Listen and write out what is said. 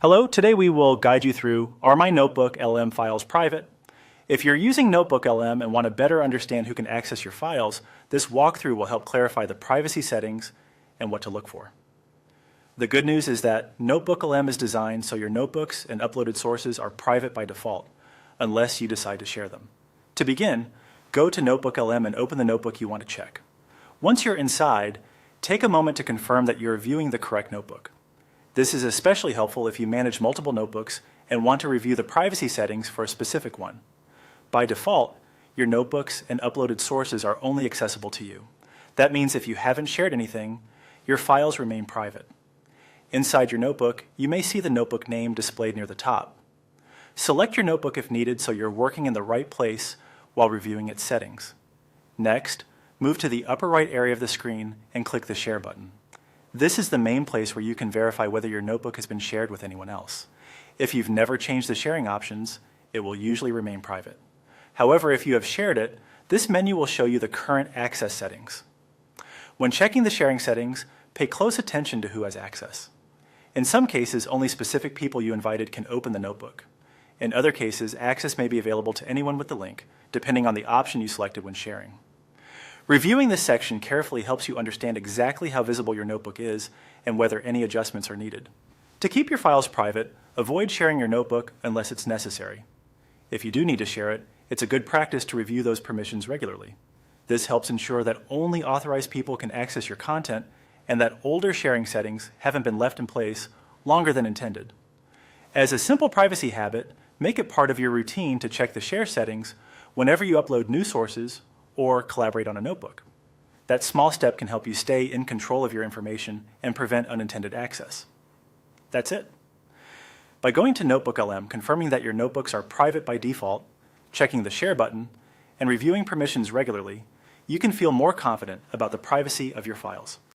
Hello, today we will guide you through, are my NotebookLM files private? If you're using NotebookLM and want to better understand who can access your files, this walkthrough will help clarify the privacy settings and what to look for. The good news is that NotebookLM is designed so your notebooks and uploaded sources are private by default, unless you decide to share them. To begin, go to NotebookLM and open the notebook you want to check. Once you're inside, take a moment to confirm that you're viewing the correct notebook. This is especially helpful if you manage multiple notebooks and want to review the privacy settings for a specific one. By default, your notebooks and uploaded sources are only accessible to you. That means if you haven't shared anything, your files remain private. Inside your notebook, you may see the notebook name displayed near the top. Select your notebook if needed so you're working in the right place while reviewing its settings. Next, move to the upper right area of the screen and click the Share button. This is the main place where you can verify whether your notebook has been shared with anyone else. If you've never changed the sharing options, it will usually remain private. However, if you have shared it, this menu will show you the current access settings. When checking the sharing settings, pay close attention to who has access. In some cases, only specific people you invited can open the notebook. In other cases, access may be available to anyone with the link, depending on the option you selected when sharing. Reviewing this section carefully helps you understand exactly how visible your notebook is and whether any adjustments are needed. To keep your files private, avoid sharing your notebook unless it's necessary. If you do need to share it, it's a good practice to review those permissions regularly. This helps ensure that only authorized people can access your content and that older sharing settings haven't been left in place longer than intended. As a simple privacy habit, make it part of your routine to check the share settings whenever you upload new sources or collaborate on a notebook. That small step can help you stay in control of your information and prevent unintended access. That's it. By going to NotebookLM, confirming that your notebooks are private by default, checking the Share button, and reviewing permissions regularly, you can feel more confident about the privacy of your files.